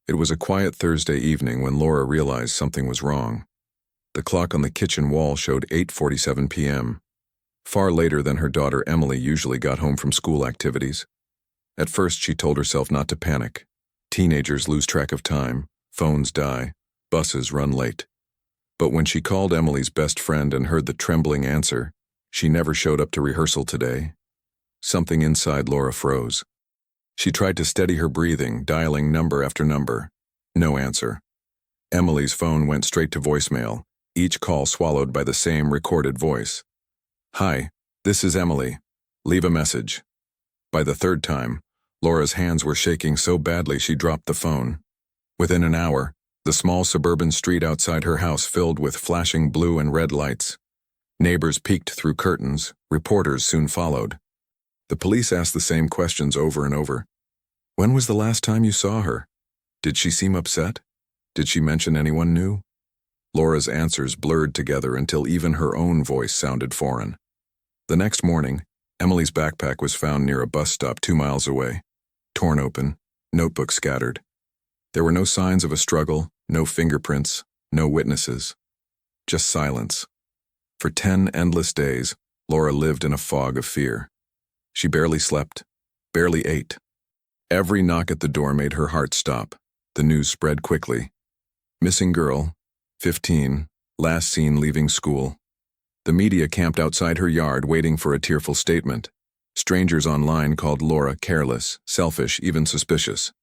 It was a quiet Thursday evening when Laura realized something was wrong. The clock on the kitchen wall showed 8:47 p.m., far later than her daughter Emily usually got home from school activities. At first, she told herself not to panic. Teenagers lose track of time, phones die, buses run late. But when she called Emily's best friend and heard the trembling answer, "She never showed up to rehearsal today," something inside Laura froze. She tried to steady her breathing, dialing number after number. No answer. Emily's phone went straight to voicemail, each call swallowed by the same recorded voice. "Hi, this is Emily. Leave a message." By the third time, Laura's hands were shaking so badly she dropped the phone. Within an hour, the small suburban street outside her house filled with flashing blue and red lights. Neighbors peeked through curtains, reporters soon followed. The police asked the same questions over and over. "When was the last time you saw her? Did she seem upset? Did she mention anyone new?" Laura's answers blurred together until even her own voice sounded foreign. The next morning, Emily's backpack was found near a bus stop 2 miles away, torn open, notebooks scattered. There were no signs of a struggle, no fingerprints, no witnesses. Just silence. For 10 endless days, Laura lived in a fog of fear. She barely slept, barely ate. Every knock at the door made her heart stop. The news spread quickly. Missing girl, 15, last seen leaving school. The media camped outside her yard waiting for a tearful statement. Strangers online called Laura careless, selfish, even suspicious.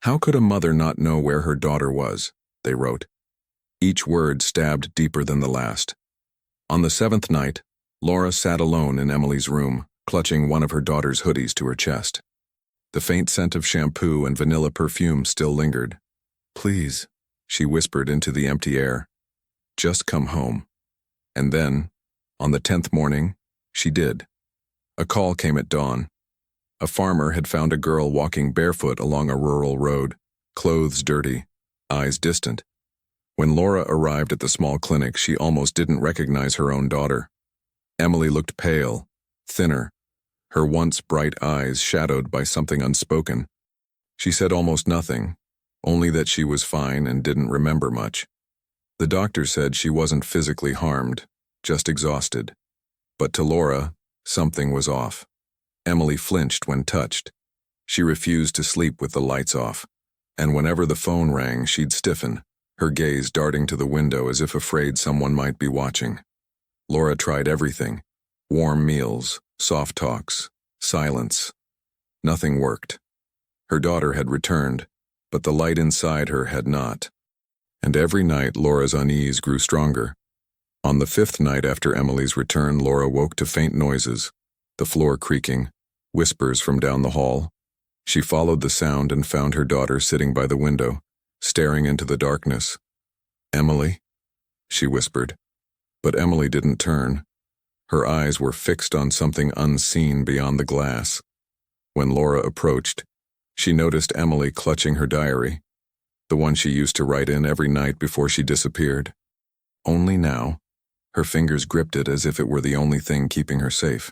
"How could a mother not know where her daughter was?" they wrote. Each word stabbed deeper than the last. On the 7th night, Laura sat alone in Emily's room, clutching one of her daughter's hoodies to her chest. The faint scent of shampoo and vanilla perfume still lingered. "Please," she whispered into the empty air. "Just come home." And then, on the 10th morning, she did. A call came at dawn. A farmer had found a girl walking barefoot along a rural road, clothes dirty, eyes distant. When Laura arrived at the small clinic, she almost didn't recognize her own daughter. Emily looked pale, thinner, her once bright eyes shadowed by something unspoken. She said almost nothing, only that she was fine and didn't remember much. The doctor said she wasn't physically harmed, just exhausted. But to Laura, something was off. Emily flinched when touched. She refused to sleep with the lights off, and whenever the phone rang, she'd stiffen, her gaze darting to the window as if afraid someone might be watching. Laura tried everything: warm meals, soft talks, silence. Nothing worked. Her daughter had returned, but the light inside her had not. And every night Laura's unease grew stronger. On the 5th night after Emily's return, Laura woke to faint noises, the floor creaking, whispers from down the hall. She followed the sound and found her daughter sitting by the window, staring into the darkness. "Emily?" she whispered. But Emily didn't turn. Her eyes were fixed on something unseen beyond the glass. When Laura approached, she noticed Emily clutching her diary, the one she used to write in every night before she disappeared. Only now, her fingers gripped it as if it were the only thing keeping her safe.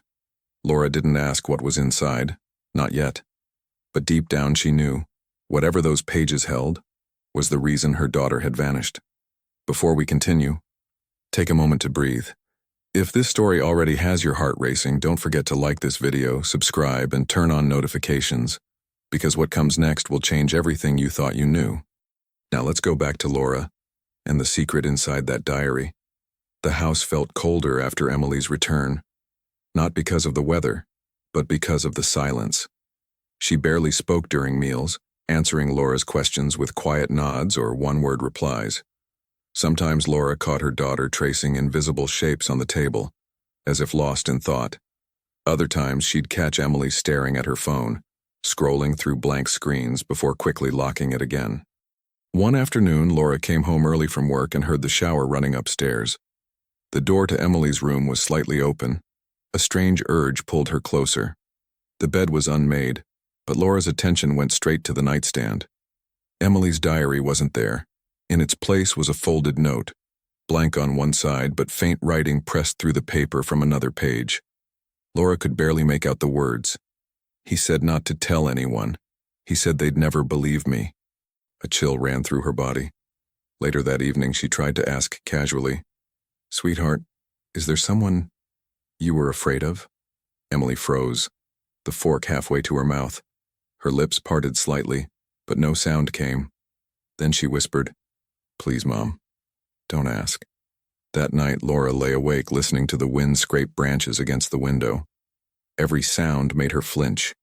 Laura didn't ask what was inside, not yet. But deep down she knew, whatever those pages held, was the reason her daughter had vanished. Before we continue, take a moment to breathe. If this story already has your heart racing, don't forget to like this video, subscribe, and turn on notifications, because what comes next will change everything you thought you knew. Now let's go back to Laura and the secret inside that diary. The house felt colder after Emily's return, not because of the weather, but because of the silence. She barely spoke during meals, answering Laura's questions with quiet nods or one-word replies. Sometimes Laura caught her daughter tracing invisible shapes on the table, as if lost in thought. Other times she'd catch Emily staring at her phone, scrolling through blank screens before quickly locking it again. One afternoon, Laura came home early from work and heard the shower running upstairs. The door to Emily's room was slightly open. A strange urge pulled her closer. The bed was unmade, but Laura's attention went straight to the nightstand. Emily's diary wasn't there. In its place was a folded note, blank on one side but faint writing pressed through the paper from another page. Laura could barely make out the words. "He said not to tell anyone. He said they'd never believe me." A chill ran through her body. Later that evening, she tried to ask casually, "Sweetheart, is there someone you were afraid of?" Emily froze, the fork halfway to her mouth. Her lips parted slightly, but no sound came. Then she whispered, "Please, Mom, don't ask." That night, Laura lay awake listening to the wind scrape branches against the window. Every sound made her flinch.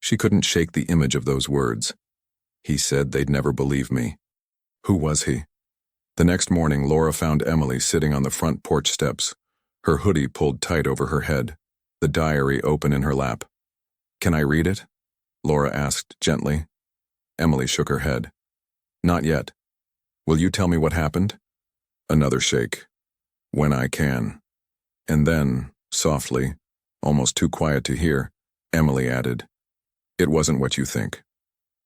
She couldn't shake the image of those words. He said they'd never believe me. Who was he? The next morning, Laura found Emily sitting on the front porch steps, her hoodie pulled tight over her head, the diary open in her lap. "Can I read it?" Laura asked gently. Emily shook her head. "Not yet. Will you tell me what happened?" Another shake. "When I can." And then, softly, almost too quiet to hear, Emily added, "It wasn't what you think."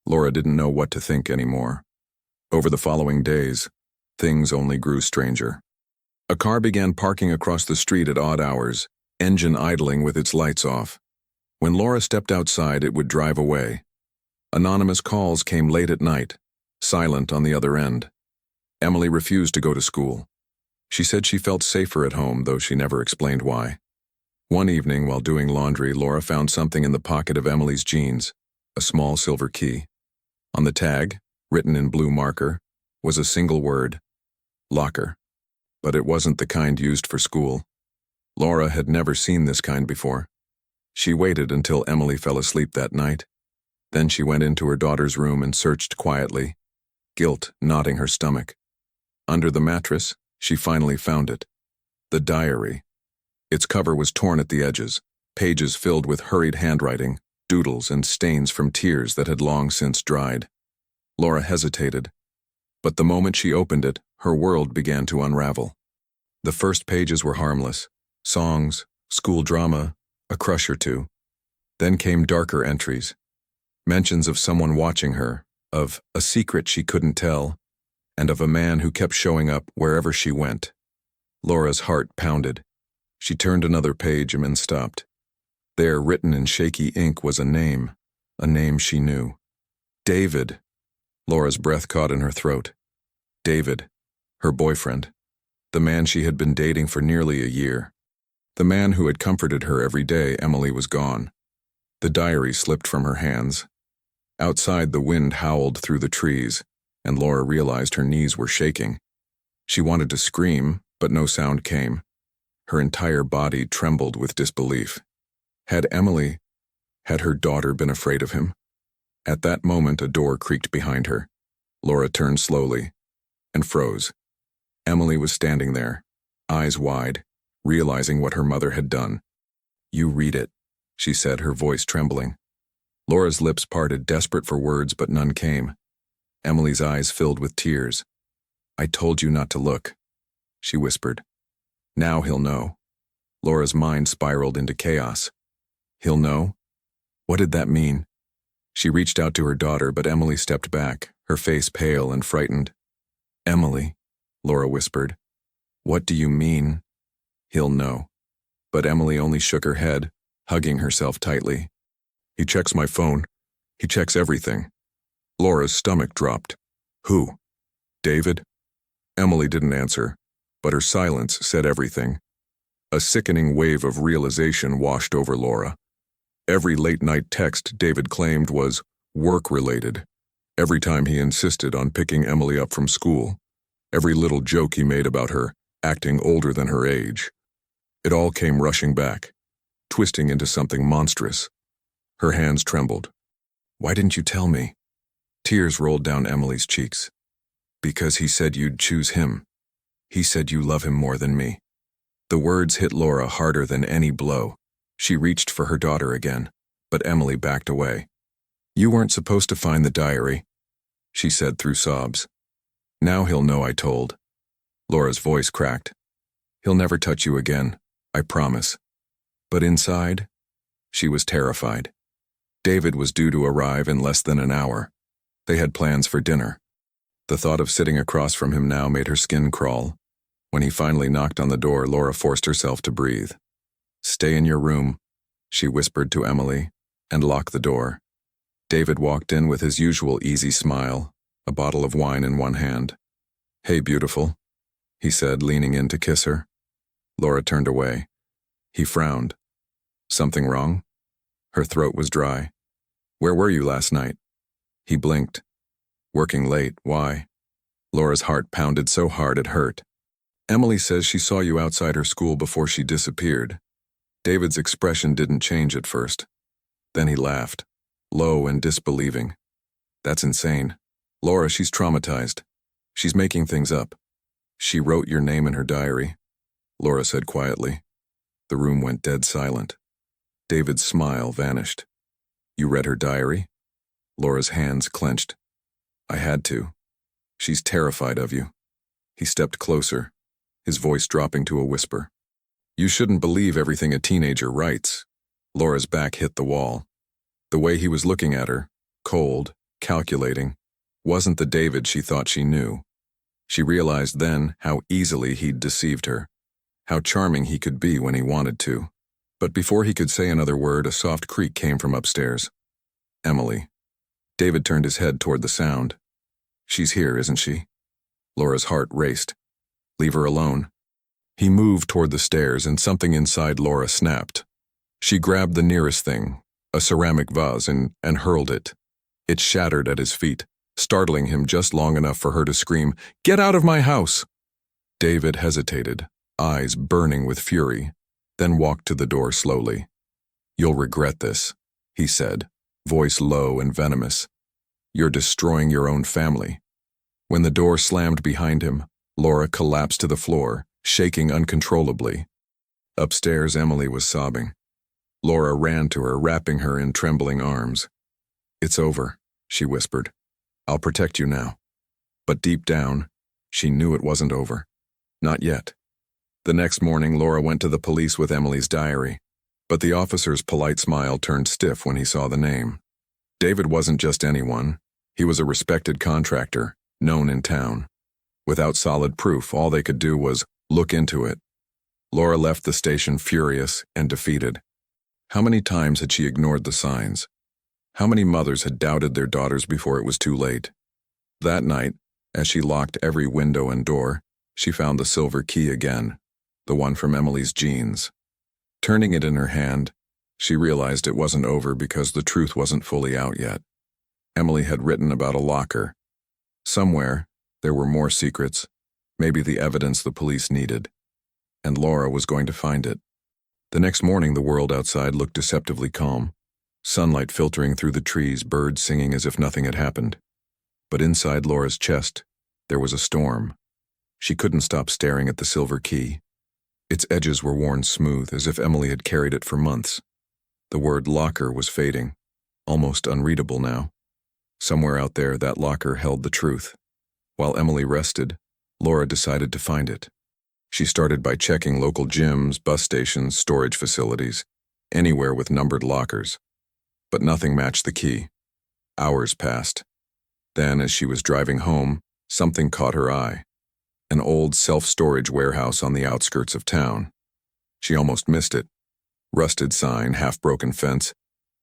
Laura didn't know what to think anymore. Over the following days, things only grew stranger. A car began parking across the street at odd hours, engine idling with its lights off. When Laura stepped outside, it would drive away. Anonymous calls came late at night, silent on the other end. Emily refused to go to school. She said she felt safer at home, though she never explained why. One evening, while doing laundry, Laura found something in the pocket of Emily's jeans, a small silver key. On the tag, written in blue marker, was a single word, locker. But it wasn't the kind used for school. Laura had never seen this kind before. She waited until Emily fell asleep that night. Then she went into her daughter's room and searched quietly, guilt knotting her stomach. Under the mattress, she finally found it. The diary. Its cover was torn at the edges, pages filled with hurried handwriting, doodles and stains from tears that had long since dried. Laura hesitated, but the moment she opened it, her world began to unravel. The first pages were harmless, songs, school drama, a crush or two. Then came darker entries, mentions of someone watching her, of a secret she couldn't tell, and of a man who kept showing up wherever she went. Laura's heart pounded. She turned another page and stopped. There, written in shaky ink, was a name she knew. David. Laura's breath caught in her throat. David, her boyfriend, the man she had been dating for nearly a year. The man who had comforted her every day. Emily was gone. The diary slipped from her hands. Outside, the wind howled through the trees, and Laura realized her knees were shaking. She wanted to scream, but no sound came. Her entire body trembled with disbelief. Had her daughter been afraid of him? At that moment, a door creaked behind her. Laura turned slowly and froze. Emily was standing there, eyes wide, realizing what her mother had done. "You read it," she said, her voice trembling. Laura's lips parted, desperate for words, but none came. Emily's eyes filled with tears. "I told you not to look," she whispered. "Now he'll know." Laura's mind spiraled into chaos. He'll know? What did that mean? She reached out to her daughter, but Emily stepped back, her face pale and frightened. "Emily," Laura whispered, "what do you mean? He'll know." But Emily only shook her head, hugging herself tightly. "He checks my phone. He checks everything." Laura's stomach dropped. "Who? David?" Emily didn't answer, but her silence said everything. A sickening wave of realization washed over Laura. Every late-night text David claimed was work-related. Every time he insisted on picking Emily up from school. Every little joke he made about her acting older than her age. It all came rushing back, twisting into something monstrous. Her hands trembled. "Why didn't you tell me?" Tears rolled down Emily's cheeks. "Because he said you'd choose him. He said you love him more than me." The words hit Laura harder than any blow. She reached for her daughter again, but Emily backed away. "You weren't supposed to find the diary," she said through sobs. "Now he'll know I told." Laura's voice cracked. "He'll never touch you again, I promise." But inside, she was terrified. David was due to arrive in less than an hour. They had plans for dinner. The thought of sitting across from him now made her skin crawl. When he finally knocked on the door, Laura forced herself to breathe. "Stay in your room," she whispered to Emily, and locked the door. David walked in with his usual easy smile, a bottle of wine in one hand. "Hey, beautiful," he said, leaning in to kiss her. Laura turned away. He frowned. "Something wrong?" Her throat was dry. "Where were you last night?" He blinked. "Working late, why?" Laura's heart pounded so hard it hurt. "Emily says she saw you outside her school before she disappeared." David's expression didn't change at first. Then he laughed, low and disbelieving. "That's insane. Laura, she's traumatized. She's making things up. She wrote your name in her diary," Laura said quietly. The room went dead silent. David's smile vanished. "You read her diary?" Laura's hands clenched. "I had to. She's terrified of you." He stepped closer, his voice dropping to a whisper. "You shouldn't believe everything a teenager writes." Laura's back hit the wall. The way he was looking at her, cold, calculating, wasn't the David she thought she knew. She realized then how easily he'd deceived her, how charming he could be when he wanted to. But before he could say another word, a soft creak came from upstairs. "Emily." David turned his head toward the sound. "She's here, isn't she?" Laura's heart raced. "Leave her alone." He moved toward the stairs and something inside Laura snapped. She grabbed the nearest thing, a ceramic vase, and hurled it. It shattered at his feet, startling him just long enough for her to scream, "Get out of my house!" David hesitated, eyes burning with fury, then walked to the door slowly. "You'll regret this," he said, voice low and venomous. "You're destroying your own family." When the door slammed behind him, Laura collapsed to the floor, shaking uncontrollably. Upstairs, Emily was sobbing. Laura ran to her, wrapping her in trembling arms. "It's over," she whispered. "I'll protect you now." But deep down, she knew it wasn't over. Not yet. The next morning, Laura went to the police with Emily's diary, but the officer's polite smile turned stiff when he saw the name. David wasn't just anyone. He was a respected contractor, known in town. Without solid proof, all they could do was look into it. Laura left the station furious and defeated. How many times had she ignored the signs? How many mothers had doubted their daughters before it was too late? That night, as she locked every window and door, she found the silver key again, the one from Emily's jeans. Turning it in her hand, she realized it wasn't over because the truth wasn't fully out yet. Emily had written about a locker. Somewhere, there were more secrets, maybe the evidence the police needed. And Laura was going to find it. The next morning, the world outside looked deceptively calm. Sunlight filtering through the trees, birds singing as if nothing had happened. But inside Laura's chest, there was a storm. She couldn't stop staring at the silver key. Its edges were worn smooth, as if Emily had carried it for months. The word locker was fading, almost unreadable now. Somewhere out there, that locker held the truth. While Emily rested, Laura decided to find it. She started by checking local gyms, bus stations, storage facilities, anywhere with numbered lockers. But nothing matched the key. Hours passed. Then, as she was driving home, something caught her eye. An old self-storage warehouse on the outskirts of town. She almost missed it. Rusted sign, half-broken fence,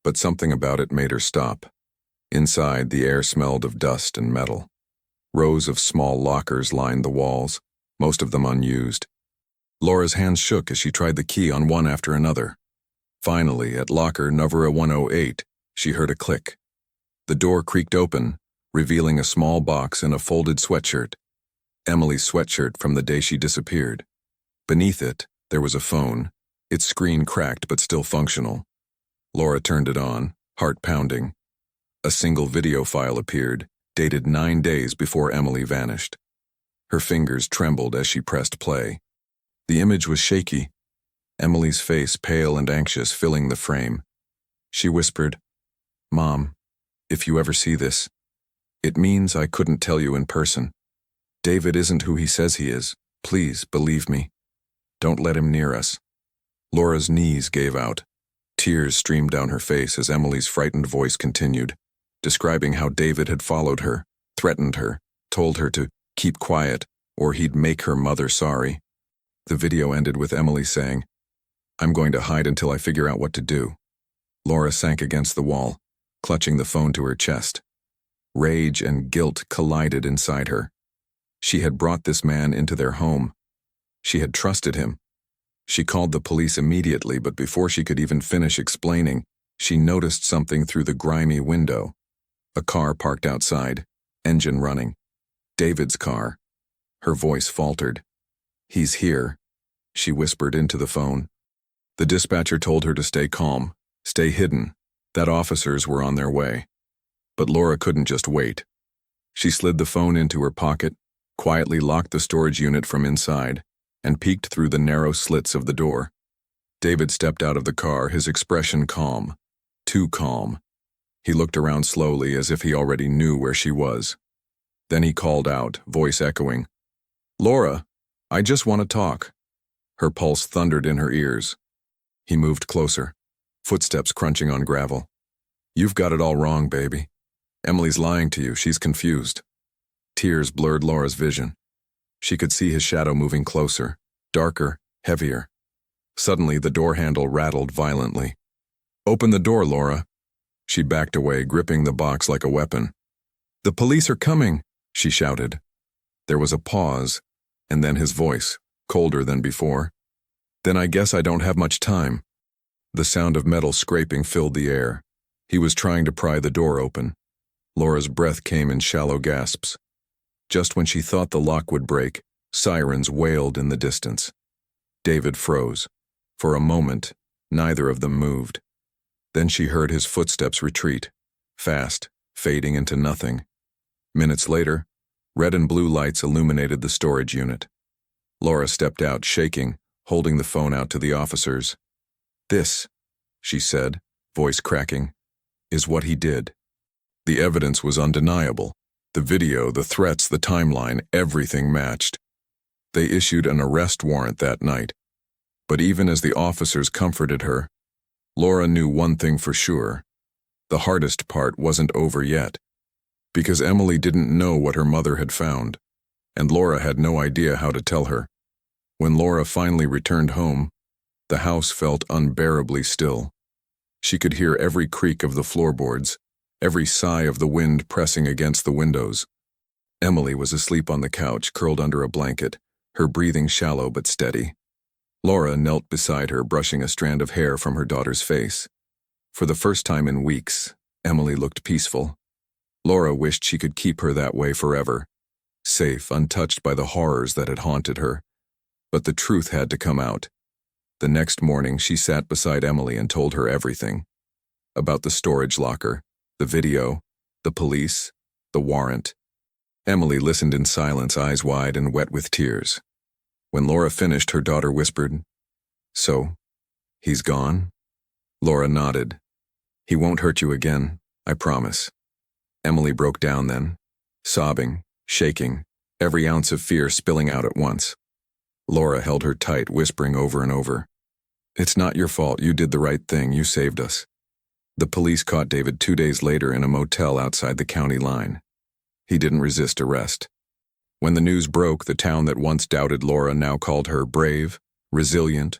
but something about it made her stop. Inside, the air smelled of dust and metal. Rows of small lockers lined the walls, most of them unused. Laura's hands shook as she tried the key on one after another. Finally, at locker number 108, she heard a click. The door creaked open, revealing a small box and a folded sweatshirt. Emily's sweatshirt from the day she disappeared. Beneath it, there was a phone, its screen cracked but still functional. Laura turned it on, heart pounding. A single video file appeared, dated 9 days before Emily vanished. Her fingers trembled as she pressed play. The image was shaky, Emily's face pale and anxious filling the frame. She whispered, "Mom, if you ever see this, it means I couldn't tell you in person. David isn't who he says he is. Please, believe me. Don't let him near us." Laura's knees gave out. Tears streamed down her face as Emily's frightened voice continued, describing how David had followed her, threatened her, told her to keep quiet, or he'd make her mother sorry. The video ended with Emily saying, "I'm going to hide until I figure out what to do." Laura sank against the wall, clutching the phone to her chest. Rage and guilt collided inside her. She had brought this man into their home. She had trusted him. She called the police immediately, but before she could even finish explaining, she noticed something through the grimy window. A car parked outside, engine running. David's car. Her voice faltered. "He's here," she whispered into the phone. The dispatcher told her to stay calm, stay hidden, that officers were on their way. But Laura couldn't just wait. She slid the phone into her pocket, quietly locked the storage unit from inside, and peeked through the narrow slits of the door. David stepped out of the car, his expression calm. Too calm. He looked around slowly as if he already knew where she was. Then he called out, voice echoing, "Laura, I just want to talk." Her pulse thundered in her ears. He moved closer, footsteps crunching on gravel. "You've got it all wrong, baby. Emily's lying to you, she's confused." Tears blurred Laura's vision. She could see his shadow moving closer, darker, heavier. Suddenly, the door handle rattled violently. "Open the door, Laura." She backed away, gripping the box like a weapon. "The police are coming," she shouted. There was a pause, and then his voice, colder than before. "Then I guess I don't have much time." The sound of metal scraping filled the air. He was trying to pry the door open. Laura's breath came in shallow gasps. Just when she thought the lock would break, sirens wailed in the distance. David froze. For a moment, neither of them moved. Then she heard his footsteps retreat, fast, fading into nothing. Minutes later, red and blue lights illuminated the storage unit. Laura stepped out, shaking, holding the phone out to the officers. "This," she said, voice cracking, "is what he did." The evidence was undeniable. The video, the threats, the timeline, everything matched. They issued an arrest warrant that night. But even as the officers comforted her, Laura knew one thing for sure. The hardest part wasn't over yet. Because Emily didn't know what her mother had found, and Laura had no idea how to tell her. When Laura finally returned home, the house felt unbearably still. She could hear every creak of the floorboards, every sigh of the wind pressing against the windows. Emily was asleep on the couch, curled under a blanket, her breathing shallow but steady. Laura knelt beside her, brushing a strand of hair from her daughter's face. For the first time in weeks, Emily looked peaceful. Laura wished she could keep her that way forever, safe, untouched by the horrors that had haunted her. But the truth had to come out. The next morning, she sat beside Emily and told her everything. About the storage locker, the video, the police, the warrant. Emily listened in silence, eyes wide and wet with tears. When Laura finished, her daughter whispered, "So, he's gone?" Laura nodded. "He won't hurt you again, I promise." Emily broke down then, sobbing, shaking, every ounce of fear spilling out at once. Laura held her tight, whispering over and over, "It's not your fault, you did the right thing, you saved us." The police caught David 2 days later in a motel outside the county line. He didn't resist arrest. When the news broke, the town that once doubted Laura now called her brave, resilient,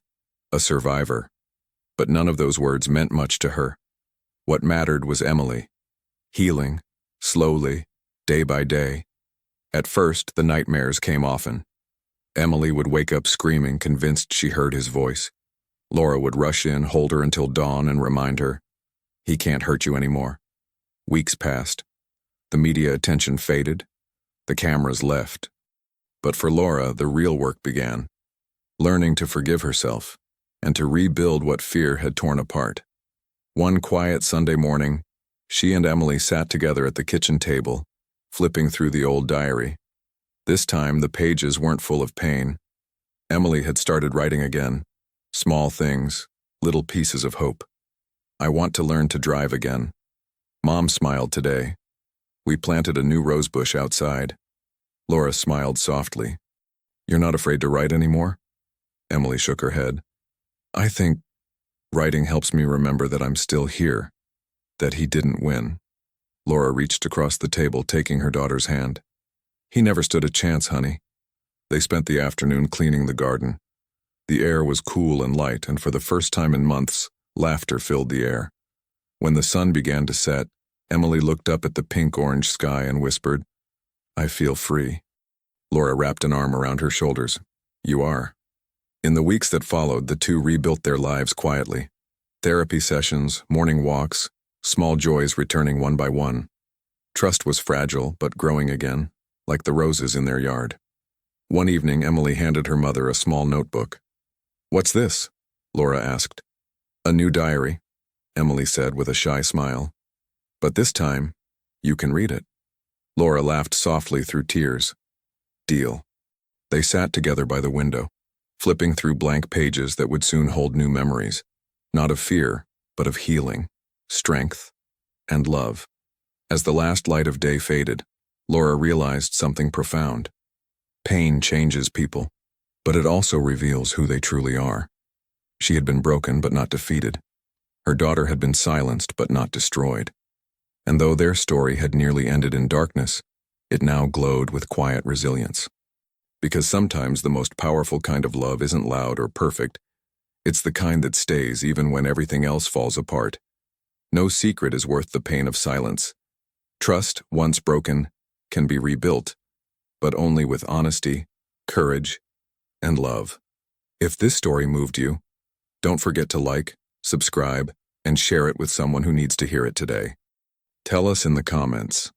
a survivor. But none of those words meant much to her. What mattered was Emily. Healing, slowly, day by day. At first, the nightmares came often. Emily would wake up screaming, convinced she heard his voice. Laura would rush in, hold her until dawn, and remind her, "He can't hurt you anymore." Weeks passed. The media attention faded. The cameras left. But for Laura, the real work began. Learning to forgive herself, and to rebuild what fear had torn apart. One quiet Sunday morning, she and Emily sat together at the kitchen table, flipping through the old diary. This time, the pages weren't full of pain. Emily had started writing again. Small things, little pieces of hope. "I want to learn to drive again." Mom smiled today. "We planted a new rosebush outside." Laura smiled softly. "You're not afraid to write anymore?" Emily shook her head. "I think writing helps me remember that I'm still here, that he didn't win." Laura reached across the table, taking her daughter's hand. "He never stood a chance, honey." They spent the afternoon cleaning the garden. The air was cool and light, and for the first time in months, laughter filled the air. When the sun began to set, Emily looked up at the pink-orange sky and whispered, "I feel free." Laura wrapped an arm around her shoulders. "You are." In the weeks that followed, the two rebuilt their lives quietly. Therapy sessions, morning walks, small joys returning one by one. Trust was fragile, but growing again, like the roses in their yard. One evening, Emily handed her mother a small notebook. "What's this?" Laura asked. "A new diary," Emily said with a shy smile. "But this time, you can read it." Laura laughed softly through tears. "Deal." They sat together by the window, flipping through blank pages that would soon hold new memories, not of fear, but of healing, strength, and love. As the last light of day faded, Laura realized something profound. Pain changes people, but it also reveals who they truly are. She had been broken but not defeated. Her daughter had been silenced but not destroyed. And though their story had nearly ended in darkness, it now glowed with quiet resilience. Because sometimes the most powerful kind of love isn't loud or perfect. It's the kind that stays even when everything else falls apart. No secret is worth the pain of silence. Trust, once broken, can be rebuilt, but only with honesty, courage, and love. If this story moved you, don't forget to like, subscribe, and share it with someone who needs to hear it today. Tell us in the comments,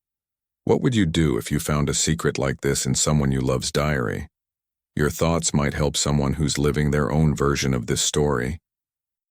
what would you do if you found a secret like this in someone you love's diary? Your thoughts might help someone who's living their own version of this story.